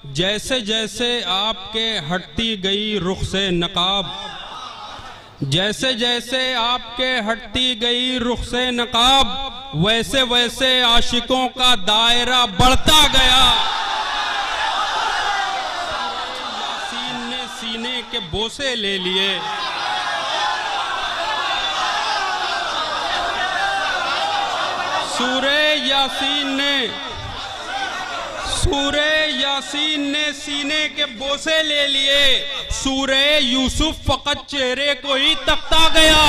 जैसे जैसे आपके हटती गई रुख से नकाब, जैसे जैसे आपके हटती गई रुख से नकाब, वैसे वैसे आशिकों का दायरा बढ़ता गया। यासीन ने सीने के बोसे ले लिए, सूरे यासीन ने सीने के बोसे ले लिए। सूरे यूसुफ फकत चेहरे को ही तकता गया।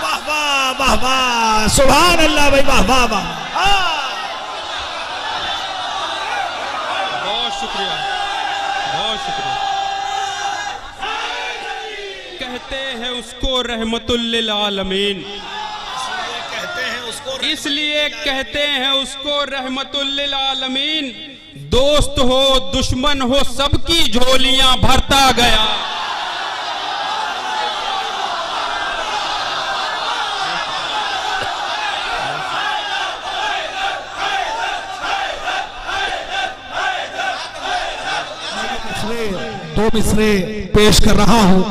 वाह वाह वाह वाह, सुभान अल्लाह भाई, वाह वाह वाह। बहुत शुक्रिया, बहुत शुक्रिया। कहते हैं उसको रहमतुल लिल आलमीन, इसलिए कहते हैं उसको रहमतुल लिल आलमीन। दोस्त हो दुश्मन हो सबकी झोलियां भरता गया। दो मिसरे पेश कर रहा हूं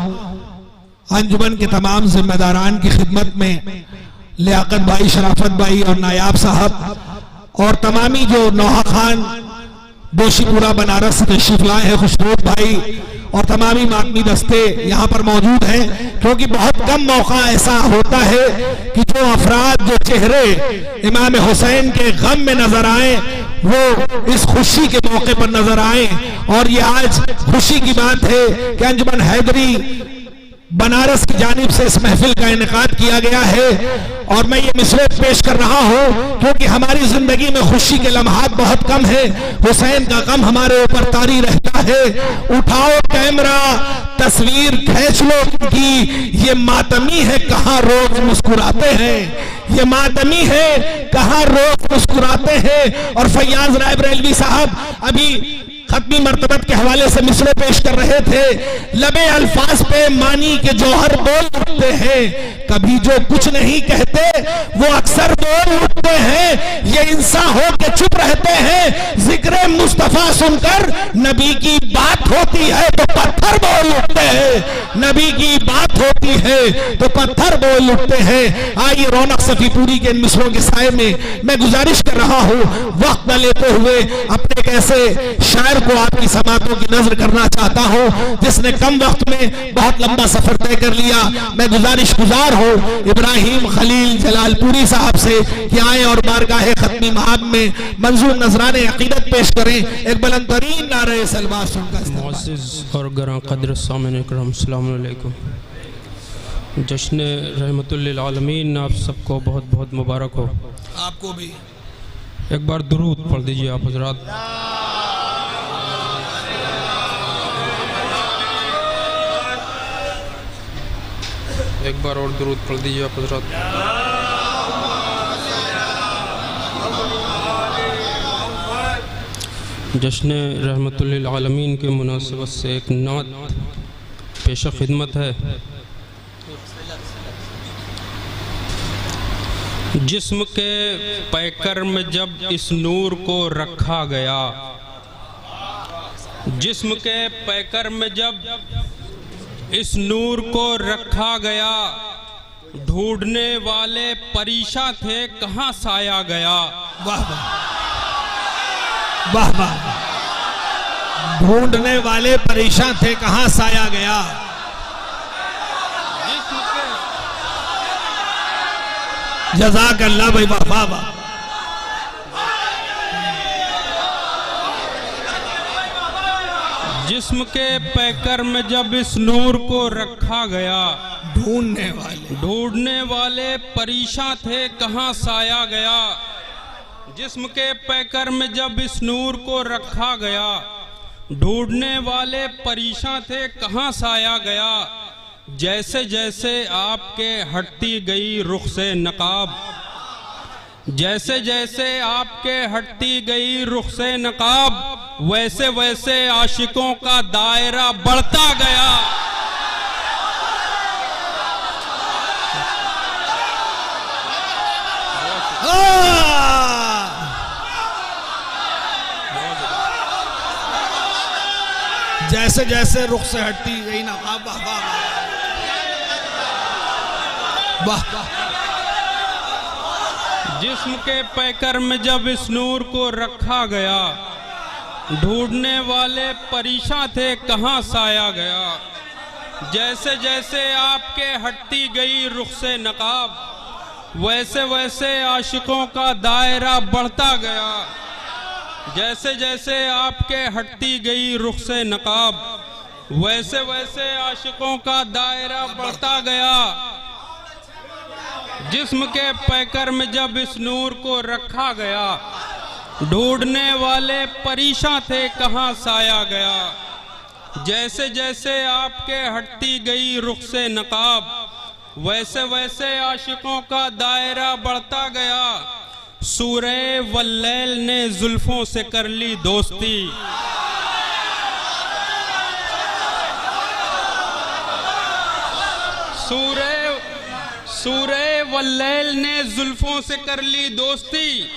अंजुमन के तमाम जिम्मेदारान की खिदमत में, लियाकत भाई, शराफत भाई और नायाब साहब और तमामी जो नौहा खान दोशीपुरा बनारस से तशरीफ लाए हैं, खुशबूत भाई और तमामी मातमी दस्ते यहाँ पर मौजूद हैं। क्योंकि बहुत कम मौका ऐसा होता है कि जो अफराद, जो चेहरे इमाम हुसैन के गम में नजर आए वो इस खुशी के मौके पर नजर आए। और ये आज खुशी की बात है कि अंजुमन हैदरी बनारस की जानिब से इस महफिल का इनेकाद किया गया है। और मैं ये मिसरे पेश कर रहा हूँ क्योंकि हमारी जिंदगी में खुशी के लम्हात बहुत कम है। हुसैन का गम हमारे ऊपर तारी रहता है। उठाओ कैमरा, तस्वीर खींच लो कि ये मातमी है कहाँ रोज मुस्कुराते हैं, ये मातमी है कहाँ रोज मुस्कुराते हैं। और फैयाज राय बरेलवी साहब अभी खत्मी मर्तबत के हवाले से मिसरे पेश कर रहे थे। लबे अल्फाज पे मानी के जौहर बोल उठते हैं, कभी जो कुछ नहीं कहते वो अक्सर बोल उठते हैं। ये इंसान हो के चुप रहते हैं, जिक्र मुस्तफा सुनकर नबी की बात होती है तो पत्थर बोल उठते हैं, नबी की बात होती है तो पत्थर बोल उठते हैं। आइए रौनक सफीपुरी के इन मिसरों के साए में मैं गुजारिश कर रहा हूँ, वक्त न लेते हुए अपने एक ऐसे शायर को आपकी समातों की नजर करना चाहता हूं जिसने कम वक्त में बहुत लंबा सफर तय कर लिया। मैं गुजारिश गुजार हूं इब्राहिम खलील जलालपुरी साहब से कि आए और बारगाह खत्मी महाब में मंजूर नजराने अकीदत पेश करें। एक बुलंद तरीन नारे सलवा सुनकर मुअज़्ज़िज़ और गरां क़द्र सामईन इकराम, अस्सलामु अलैकुम। जश्न रहमतुल लिल आलमीन आप सबको बहुत बहुत मुबारक हो। आपको भी एक बार दुरूद पढ़ दीजिए आप हज़रात। एक बार और दुरूद पढ़ दीजिए आप हज़रात। जश्न रहमतुल लिल आलमीन के मुनासिबत से एक नात पेश खिदमत है। जिस्म के पैकर में जब इस नूर को रखा गया, जिस्म के पैकर में जब इस नूर को रखा गया, ढूंढने वाले परेशान थे कहाँ साया गया। वाह वाह वाह, ढूंढने वाले परेशान थे कहाँ साया गया। जज़ाक अल्लाह भाई, वाह वाह वाह। जिस्म के पैकर में जब इस नूर को रखा गया, ढूंढने वाले परेशान थे कहाँ साया गया। जिस्म के पैकर में जब इस नूर को रखा गया, ढूंढने वाले परेशान थे कहाँ साया गया। जैसे जैसे आपके हटती गई रुख से नकाब, जैसे जैसे आपके हटती गई रुख से नकाब, वैसे वैसे आशिकों का दायरा बढ़ता गया। जैसे जैसे रुख से हटती गई ना, वाह वाह वाह वाह। जिस्म के पैकर में जब इस नूर को रखा गया, ढूंढने वाले परेशान थे कहाँ साया गया। जैसे जैसे आपके हटती गई रुख से नकाब, वैसे वैसे आशिकों का दायरा बढ़ता गया। जैसे जैसे आपके हटती गई रुख से नकाब, वैसे वैसे आशिकों का दायरा बढ़ता गया। जिस्म के पैकर में जब इस नूर को रखा गया, ढूंढने वाले परेशान थे कहाँ साया गया। जैसे जैसे आपके हटती गई रुख से नकाब, वैसे वैसे आशिकों का दायरा बढ़ता गया। सूरे वल्लैल ने जुल्फों से कर ली दोस्ती, सूरे वल्लैल ने जुल्फों से कर ली दोस्ती।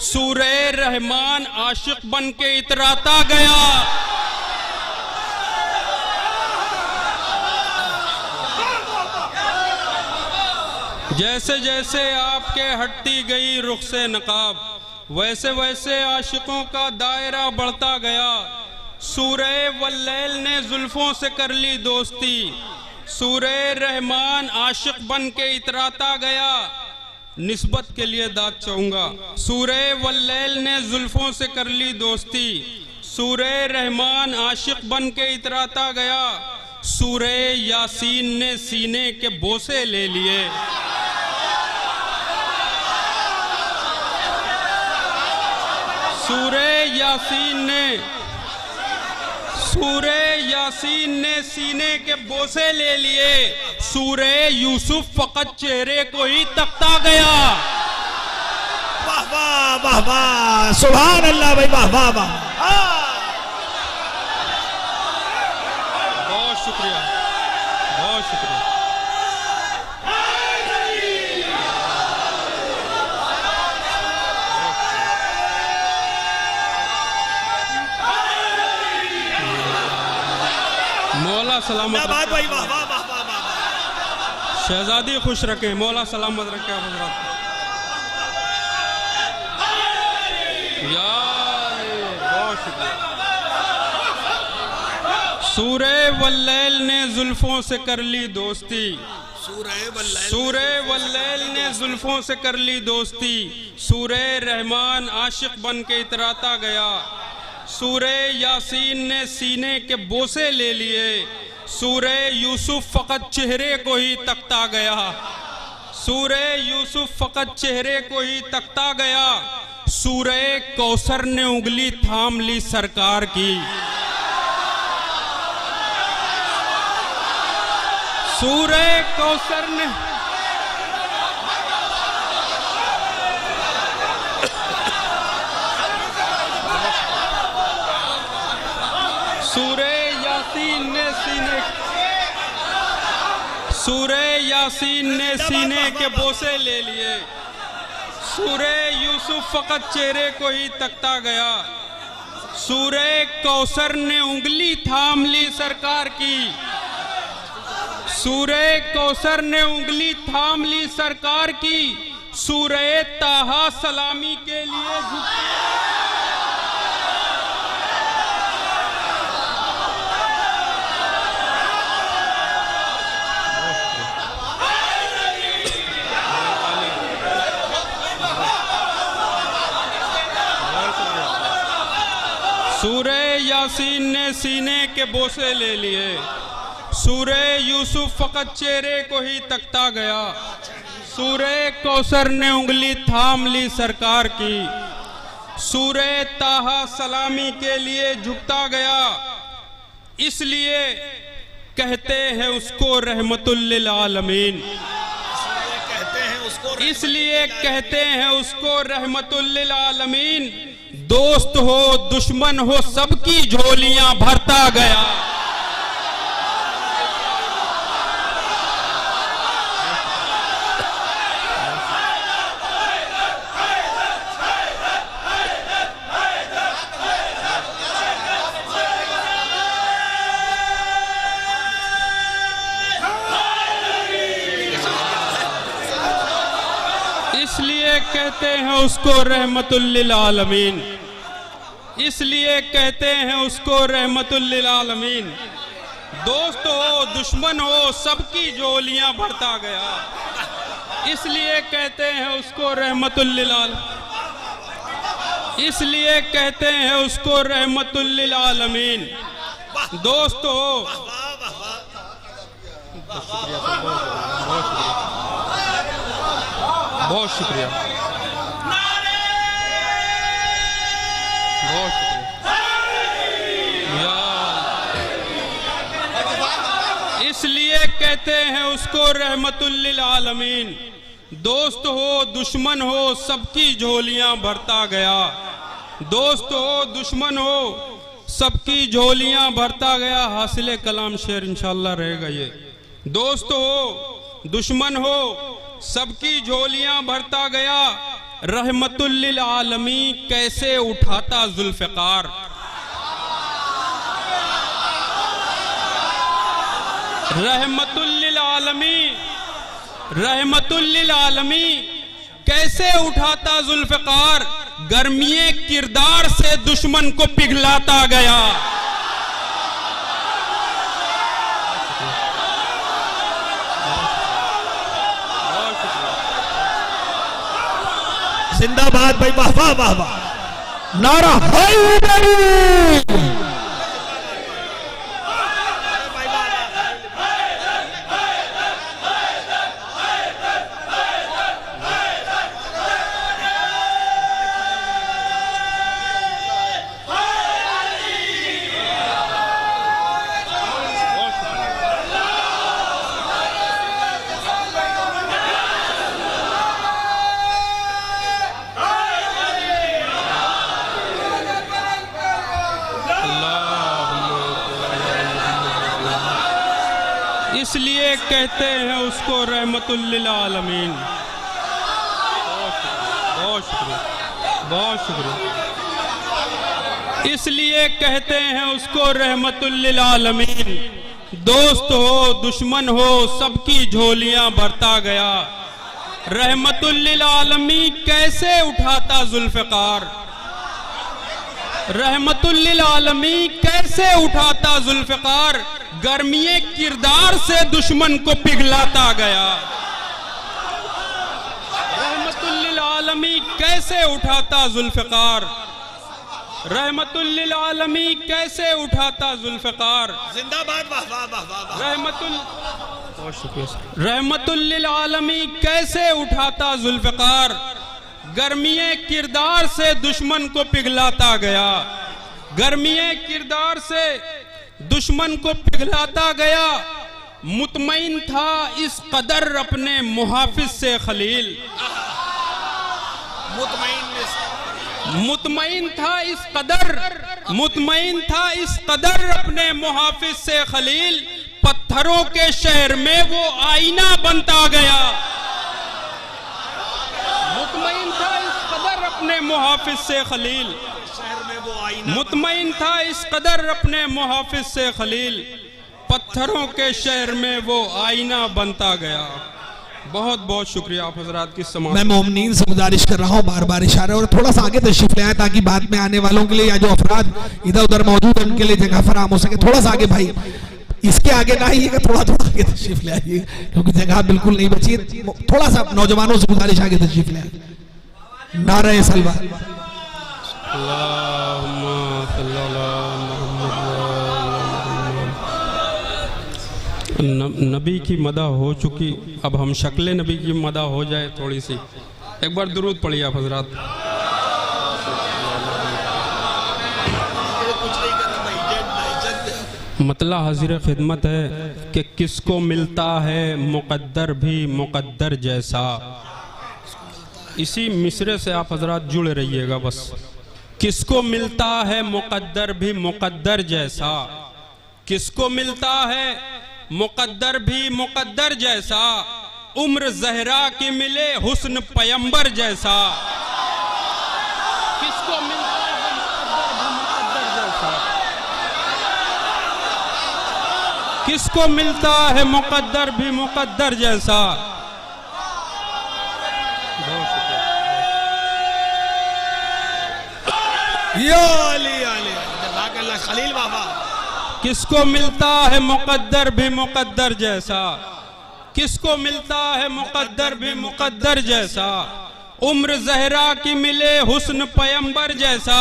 सूरे रहमान आशिक बन के इतराता गया। जैसे जैसे आपके हटती गई रुख से नकाब, वैसे वैसे आशिकों का दायरा बढ़ता गया। सूरे वल्लैल ने जुल्फों से कर ली दोस्ती, सूरे रहमान आशिक बन के इतराता गया। निस्बत के लिए दाद चाहूंगा। सूरे वल्लैल ने जुल्फों से कर ली दोस्ती, सूरे रहमान आशिक बन के इतराता गया। सूरे यासीन ने सीने के बोसे ले लिए, सूरे यासीन ने सीने के बोसे ले लिए। सूरे यूसुफ फकत चेहरे को ही तकता गया। वाह वाह वाह वाह, सुभान अल्लाह भाई, वाह वाह वाह। बहुत शुक्रिया, बहुत शुक्रिया। मौला सलामत बात भाई, वाह वाह वाह वाह वाह। शहजादी खुश रखे, मौला सलामत रखे आप हजरात। बहुत शुक्रिया। सूरे वल्लैल ने जुल्फों से कर ली दोस्ती, सूरे वल्लैल ने जुल्फों से कर ली दोस्ती। सूरे रहमान आशिक बन के इतराता गया। सूरे यासीन ने सीने के बोसे ले लिए। सूरे यूसुफ फकत चेहरे को ही तकता गया। सूरे यूसुफ फकत चेहरे को ही तकता गया। सूरे कौसर ने उंगली थाम ली सरकार की। सूरे कौसर ने सूरे यासीन ने सीने के बोसे ले लिए। सूरे यूसुफ फकत चेहरे को ही तकता गया। सूरे कौसर ने उंगली थाम ली सरकार की। सूरे कौसर ने उंगली थाम ली सरकार की। सूरे ताहा सलामी के लिए सूरे यासीन ने सीने के बोसे ले लिए। सूरे यूसुफ फकत चेहरे को ही तकता गया। सूरे कौसर ने उंगली थाम ली सरकार की। सूरे ताहा सलामी के लिए झुकता गया। इसलिए कहते हैं उसको रहमतुल लिल आलमीन। इसलिए कहते हैं उसको रहमतुल लिल आलमीन। दोस्त हो दुश्मन हो सबकी झोलियां भरता गया। कहते हैं उसको रहमतुल लिल आलमीन, इसलिए कहते हैं उसको रहमतुल लिल आलमीन। दोस्त हो दुश्मन हो सबकी झोलियां भरता गया, इसलिए कहते हैं उसको रहमतुल लिल आलमीन, इसलिए कहते हैं उसको रहमतुल लिल आलमीन। दोस्त हो बहुत शुक्रिया, बहुत शुक्रिया। इसलिए कहते हैं उसको रहमतुल लिल आलमीन। दोस्त हो दुश्मन हो सबकी झोलियां भरता गया, दोस्त हो दुश्मन हो सबकी झोलियां भरता गया। हासिले कलाम शेर इंशाअल्लाह रहेगा ये। दोस्त हो दुश्मन हो सबकी झोलियां भरता गया, रहमतुल लिल आलमीन कैसे उठाता जुल्फ़िकार। रहमतुल लिल आलमीन, रहमतुल लिल आलमीन कैसे उठाता जुल्फ़िकार, गर्मीए किरदार से दुश्मन को पिघलाता गया। जिंदाबाद भाई, वाह वाह वाह वाह, नारा हैदरी। इसलिए कहते हैं उसको रहमतुल लिल आलमीन। बहुत शुक्रिया, बहुत शुक्रिया। इसलिए कहते हैं उसको रहमतुल लिल आलमीन। दोस्त हो दुश्मन हो सबकी झोलियां भरता गया, रहमतुल लिल आलमीन कैसे उठाता जुल्फ़िकार। रहमतुल लिल आलमीन कैसे उठाता जुल्फ़िकार, गर्मीए किरदार से दुश्मन को पिघलाता गया। रहमतुल लिल आलमीन कैसे उठाता जुल्फ़िकार, रहमतुल लिल आलमीन कैसे उठाता जुल्फ़िकार। जिंदाबाद, वाह वाह वाह वाह। रहमतुल लिल आलमीन कैसे उठाता जुल्फ़िकार, गर्मीए किरदार से दुश्मन को पिघलाता गया। गर्मीए किरदार से दुश्मन को पिघलाता गया। मुतमईन था इस कदर अपने मुहाफिज से खलील, मुतमईन था इस कदर, मुतमईन था इस कदर अपने मुहाफिज से खलील, पत्थरों के शहर में वो आईना बनता गया। मुतमईन था इस कदर अपने मुहाफिज से खलील, मुतमईन था इस कदर अपने मुहाफिज से खलील, पत्थरों के शहर में वो आईना बनता गया। बहुत बहुत शुक्रिया आप हजरात की समाअत। मैं मोमिनीन से गुजारिश कर रहा हूँ बार बार इशारा, और थोड़ा सा आगे तशरीफ ले आए ताकि बाद में आने वालों के लिए या जो अफराद इधर उधर मौजूद है उनके लिए जगह फराहम हो सके। थोड़ा सा आगे भाई, इसके आगे ना आइएगा, थोड़ा थोड़ा आगे तशरीफ ले आइए क्योंकि जगह बिल्कुल नहीं बची है। थोड़ा सा नौजवानों से गुजारिश आगे तशरीफ ले आए। नारे सलवा। नबी की मदह हो चुकी, अब हम शक्ल नबी की मदह हो जाए थोड़ी सी। एक बार दुरूद पढ़िए आप हजरात। मतला हाजिर खिदमत है कि किसको मिलता है मुकद्दर भी मुकद्दर जैसा। इसी मिसरे से आप हजरात जुड़ रहिएगा बस। किसको मिलता है मुकद्दर भी मुकद्दर जैसा, किसको मिलता है मुकद्दर भी मुकद्दर जैसा, उम्र ज़हरा की मिले हुस्न पैगंबर जैसा। किसको मिलता है मुकद्दर भी मुकद्दर जैसा, किसको मिलता है मुकद्दर भी मुकद्दर जैसा। बहुत शुक्रिया। या अली अली जज़ाकल्लाह खलील बाबा। किसको मिलता है मुकद्दर भी मुकद्दर जैसा, किसको मिलता है मुकद्दर भी मुकद्दर जैसा। उम्र ज़हरा की मिले हुस्न पैगंबर जैसा,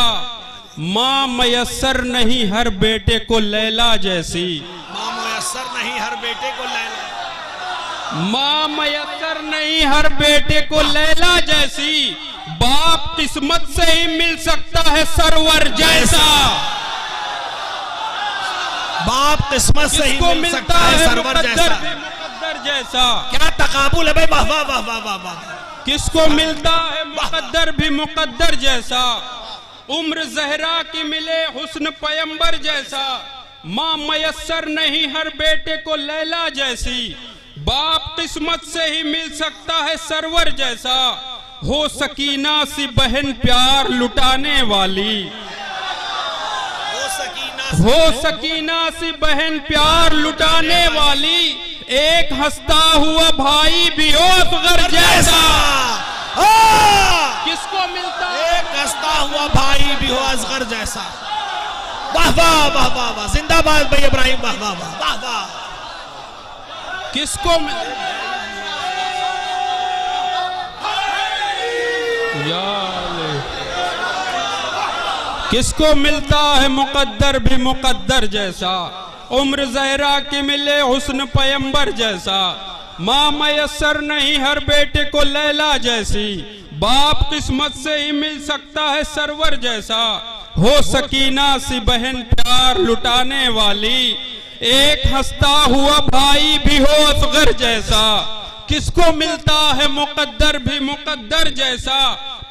माँ मयस्सर नहीं हर बेटे को लैला जैसी। माँ मयस्सर नहीं हर बेटे को लैला, माँ मयस्सर नहीं हर बेटे को लैला जैसी। बाप किस्मत से ही मिल सकता है सरवर जैसा। बाप किस्मत से ही मिल सकता है सरवर जैसा। मुकद्दर जैसा क्या तकाबुल है भाई, वाह वाह वाह वाह वाह वाह। किसको मिलता है मुकद्दर भी मुकद्दर जैसा। उम्र ज़हरा की मिले हुस्न पैगंबर जैसा, माँ मयस्सर नहीं हर बेटे को लैला जैसी। बाप किस्मत से ही मिल सकता है सरवर जैसा। हो सकीना सी बहन प्यार लुटाने वाली, हो सकीना सी बहन प्यार लुटाने वाली। एक हंसता हुआ भाई भी हो असगर जैसा। किसको मिलता है एक हंसता हुआ भाई भी हो असगर जैसा। वाह वाह वाह वाह वाह, जिंदाबाद भाई इब्राहिम, वाह वाह वाह वाह वाह। किसको किसको मिलता है मुकद्दर भी मुकद्दर जैसा। उम्र ज़हरा की मिले हुस्न पैगंबर जैसा, माँ मयस्सर नहीं हर बेटे को लैला जैसी। बाप किस्मत से ही मिल सकता है सरवर जैसा। हो सकीना सी बहन प्यार लुटाने वाली, एक हंसता हुआ भाई भी हो असगर जैसा। किसको मिलता है मुकद्दर भी मुकद्दर जैसा।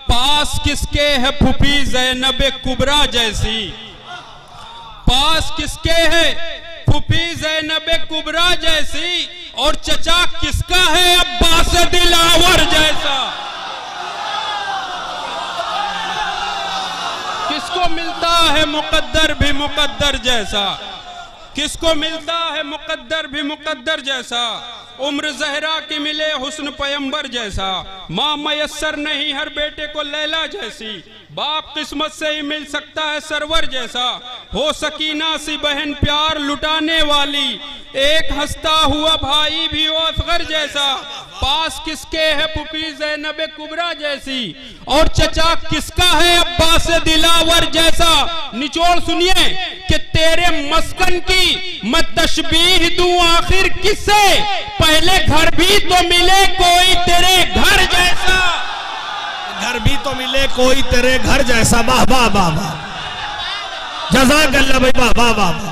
पास किसके है फूफी ज़ैनब कुबरा जैसी। पास किसके है फूफी ज़ैनब कुबरा जैसी। और चचा किसका है अब्बास दिलावर जैसा। किसको मिलता है मुकद्दर भी मुकद्दर जैसा। किसको मिलता है मुकद्दर भी मुकद्दर जैसा। उम्र ज़हरा की मिले हुस्न पैगंबर जैसा, माँ मयस्सर नहीं हर बेटे को लैला जैसी। बाप किस्मत से ही मिल सकता है सरवर जैसा। हो सकीना सी बहन प्यार लुटाने वाली, एक हंसता हुआ भाई भी हो असगर जैसा। पास किसके है फूफी ज़ैनब कुबरा जैसी। और चचा किसका है अब्बास दिलावर जैसा। निचोड़ सुनिए कि तेरे मस्कन की मैं तशबीह दूं आखिर किससे। पहले घर भी तो मिले कोई तेरे घर जैसा। घर भी तो मिले कोई तेरे घर जैसा। वाह वाह वाह वाह, जज़ाकल्लाह भाई, वाह वाह वाह वाह।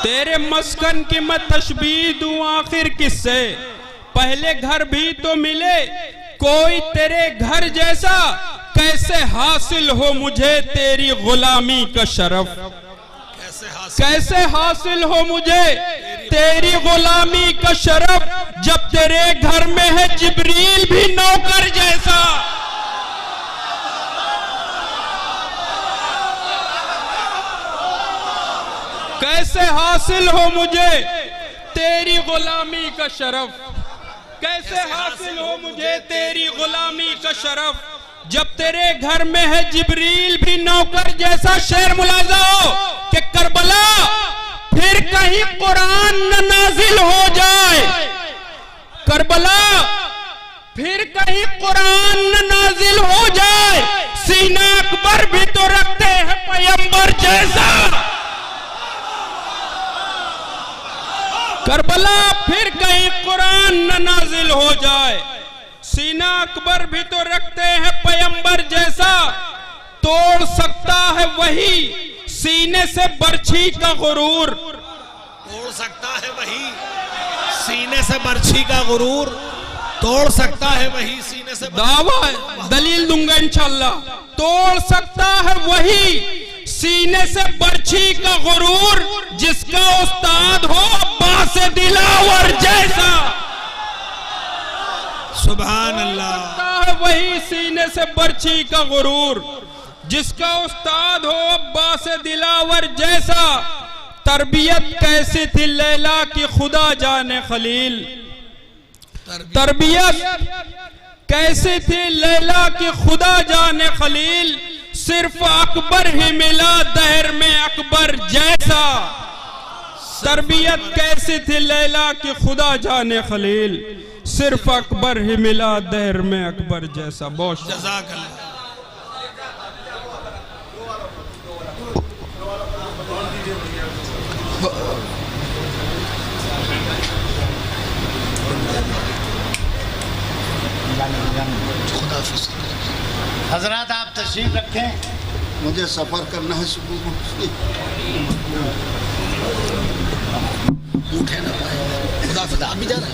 तेरे मस्कन की मैं तशबीह दूं आखिर किससे। पहले घर भी तो मिले कोई तेरे घर जैसा। कैसे हासिल हो मुझे तेरी गुलामी का शरफ। कैसे हासिल हो मुझे तेरी गुलामी का शरफ। जब तेरे घर में है जिब्रील भी नौकर जैसा। कैसे हासिल हो मुझे तेरी गुलामी का शरफ। कैसे हासिल हो मुझे तेरी गुलामी का शरफ। जब तेरे घर में है जिब्रील भी नौकर जैसा। शेर मुलाजा हो कि करबला फिर कहीं कुरान न नाजिल हो जाए। करबला फिर कहीं कुरान न नाजिल हो जाए। सीना अकबर भी तो रखते हैं पैगंबर जैसा। करबला फिर कहीं कुरान न नाजिल हो जाए। सीना अकबर भी तो रखते हैं पैगंबर जैसा। तोड़ सकता है वही सीने से बर्छी का गुरूर। तोड़ सकता है वही सीने से बर्छी का गुरूर। तोड़ सकता है वही सीने से। दावा है, दलील दूंगा इंशाल्लाह। तोड़ सकता है वही सीने से बर्छी का गुरूर, जिसका उस्ताद हो अब्बास दिलावर जैसा। सुभान अल्लाह। वही सीने से बर्छी का गुरूर, जिसका उस्ताद हो अब्बास दिलावर जैसा। तरबियत कैसी थी लैला की खुदा जाने खलील, तरबियत कैसी थी लैला की खुदा जाने खलील, सिर्फ अकबर ही मिला दहर में अकबर जैसा। तरबियत कैसी थी लैला की खुदा जाने खलील, सिर्फ अकबर ही मिला दहर में अकबर जैसा। बहुत जज़ाकल्लाह। हजरात आप तशरीफ रखें, मुझे सफर करना है सुबह को। उठे ना पाए, खुदा फिदा आप भी जा रहे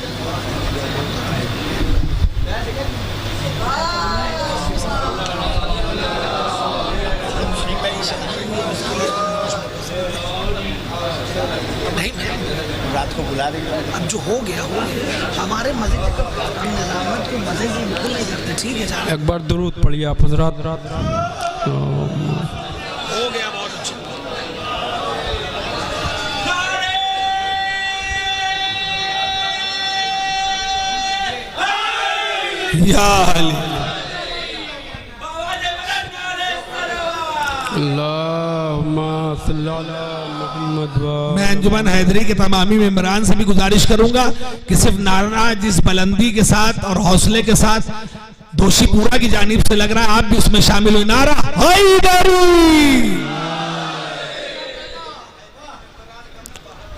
रात को बुला देंगे। अब जो हो गया हमारे मजे हम निजामत को मजे से बिल्कुल नहीं करते। ठीक है साहब, एक बार दुरूद पढ़िए आप हजरात। हो गया बहुत अच्छा। या अली मैं अंजुमन हैदरी के तमामी मेंबरान से भी गुजारिश करूंगा कि सिर्फ नारा जिस बुलंदी के साथ और हौसले के साथ दोशीपुरा की जानिब से लग रहा है, आप भी उसमें शामिल हुए। नारा हैदरी।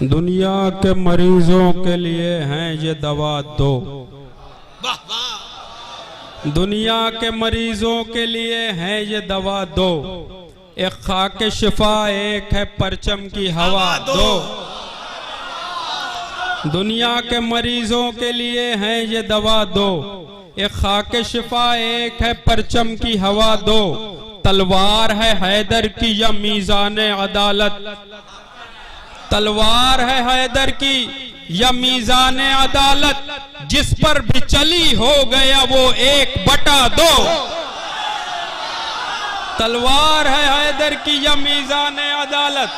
दुनिया के मरीजों के लिए हैं ये दवा दो, दुनिया के मरीजों के लिए है ये दवा दो, एक खाके शिफा एक है परचम की हवा दो। दुनिया के मरीजों के लिए है ये दवा दो, एक खाके शिफा एक है परचम की हवा दो। तलवार है हैदर की या मीज़ान अदालत, तलवार है हैदर की या मीज़ान अदालत, जिस पर भी चली हो गया वो 1/2। तलवार है हैदर की या मीज़ान अदालत,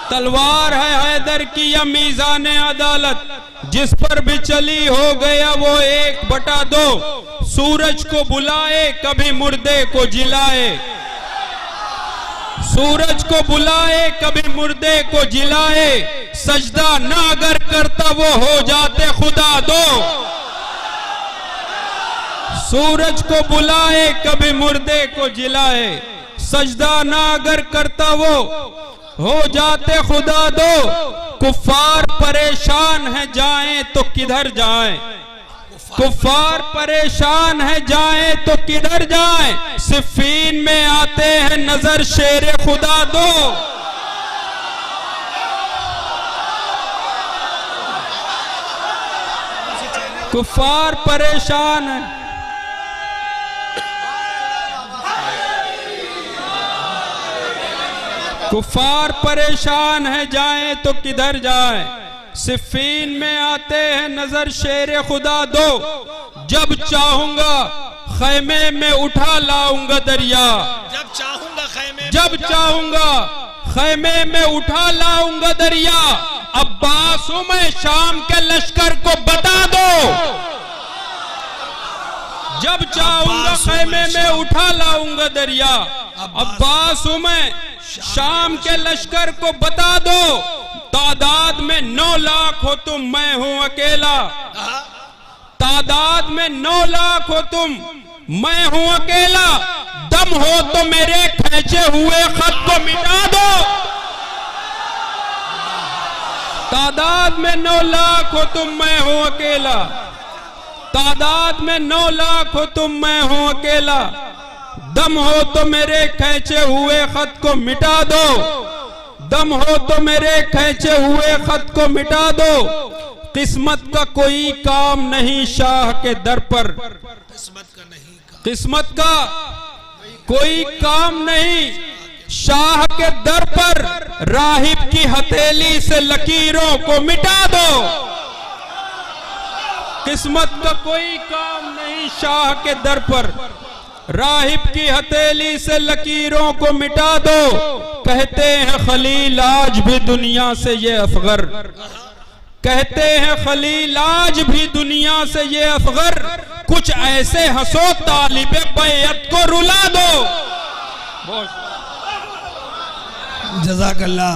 तलवार है हैदर की या मीज़ान अदालत, जिस पर भी चली हो गया वो 1/2। सूरज को बुलाए कभी मुर्दे को जिलाए, सूरज को बुलाए कभी मुर्दे को जिलाए, सजदा ना अगर करता वो हो जाते खुदा दो। सूरज को बुलाए कभी मुर्दे को जिलाए, सजदा ना अगर करता वो हो जाते खुदा दो। कुफ्फार परेशान है जाएं तो किधर जाएं, कुफ्फार परेशान है जाएं तो किधर जाएं, सिफ़ीन में आते हैं नजर शेर खुदा दो। कुफ्फार परेशान है, कुफ्फार परेशान है जाएं तो किधर जाएं, सिफ़ीन में आते हैं नजर शेर खुदा दो। जब चाहूंगा खैमे में उठा लाऊंगा दरिया, जब चाहूंगा खैमे, जब चाहूंगा खैमे में उठा लाऊंगा दरिया। अब्बास हूं मैं शाम के लश्कर को बता दो, जब चाहूंगा खैमे में उठा लाऊंगा दरिया। अब्बास हूं मैं शाम के लश्कर को बता दो, तादाद में 9 लाख हो तुम मैं हूं अकेला, तादाद में 9 लाख हो तुम मैं हूं अकेला। दम हो तो मेरे खींचे हुए खत को मिटा दो, तादाद में 9 लाख हो तुम मैं हूं अकेला, तादाद में 9 लाख हो तुम मैं हूं अकेला। दम हो तो मेरे खींचे हुए खत को मिटा दो, दम हो तो मेरे खींचे हुए खत को मिटा दो। किस्मत का कोई काम नहीं शाह के दर पर, किस्मत का कोई काम नहीं शाह के दर पर, राहिब की हथेली से लकीरों को मिटा दो। किस्मत का कोई काम नहीं शाह के दर पर, राहिब की हथेली से लकीरों को मिटा दो। कहते हैं खलील आज भी दुनिया से ये असगर, कहते हैं खलील आज भी दुनिया से ये असगर, कुछ ऐसे हंसो तालिबे बैयत को रुला दो। जज़ाकल्लाह।